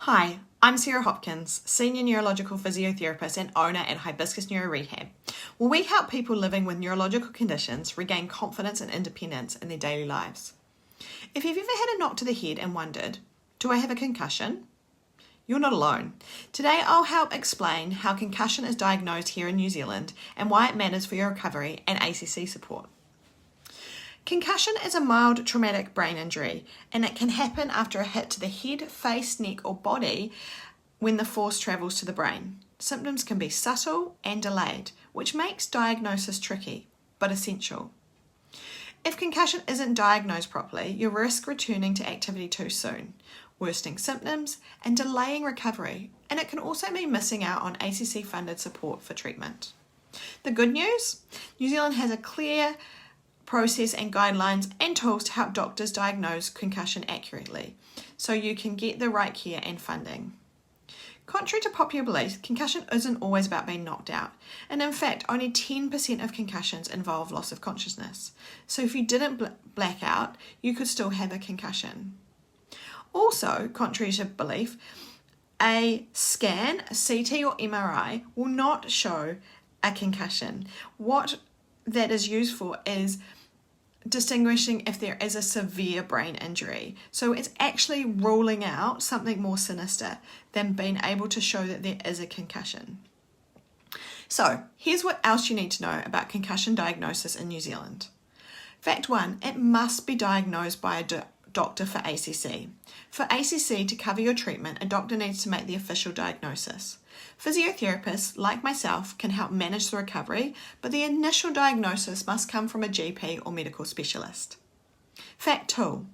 Hi, I'm Sarah Hopkins, Senior Neurological Physiotherapist and owner at Hibiscus Neuro Rehab, where we help people living with neurological conditions regain confidence and independence in their daily lives. If you've ever had a knock to the head and wondered, do I have a concussion? You're not alone. Today I'll help explain how concussion is diagnosed here in New Zealand and why it matters for your recovery and ACC support. Concussion is a mild traumatic brain injury, and it can happen after a hit to the head, face, neck or body when the force travels to the brain. Symptoms can be subtle and delayed, which makes diagnosis tricky, but essential. If concussion isn't diagnosed properly, you'll risk returning to activity too soon, worsening symptoms and delaying recovery, and it can also mean missing out on ACC-funded support for treatment. The good news? New Zealand has a clear process and guidelines and tools to help doctors diagnose concussion accurately, so you can get the right care and funding. Contrary to popular belief, concussion isn't always about being knocked out, and in fact only 10% of concussions involve loss of consciousness. So if you didn't black out, you could still have a concussion. Also, contrary to belief, a scan, a CT or MRI will not show a concussion. What that is used for is distinguishing if there is a severe brain injury. So it's actually ruling out something more sinister than being able to show that there is a concussion. So here's what else you need to know about concussion diagnosis in New Zealand. Fact 1, it must be diagnosed by a doctor for ACC. For ACC to cover your treatment, a doctor needs to make the official diagnosis. Physiotherapists, like myself, can help manage the recovery, but the initial diagnosis must come from a GP or medical specialist. Fact 2.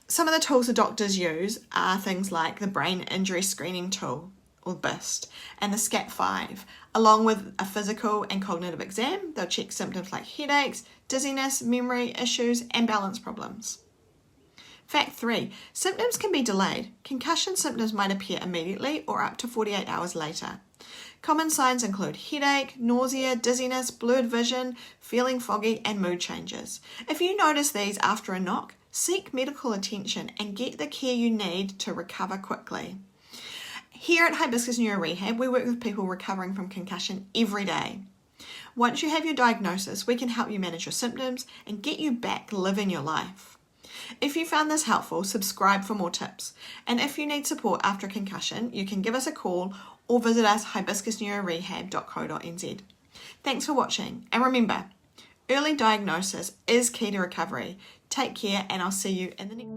Some of the tools the doctors use are things like the Brain Injury Screening Tool, or BIST, and the SCAT-5. Along with a physical and cognitive exam, they'll check symptoms like headaches, dizziness, memory issues, and balance problems. Fact 3. Symptoms can be delayed. Concussion symptoms might appear immediately or up to 48 hours later. Common signs include headache, nausea, dizziness, blurred vision, feeling foggy, and mood changes. If you notice these after a knock, seek medical attention and get the care you need to recover quickly. Here at Hibiscus Neuro Rehab, we work with people recovering from concussion every day. Once you have your diagnosis, we can help you manage your symptoms and get you back living your life. If you found this helpful, subscribe for more tips. And if you need support after a concussion, you can give us a call or visit us hibiscusneurorehab.co.nz. Thanks for watching, and remember, early diagnosis is key to recovery. Take care, and I'll see you in the next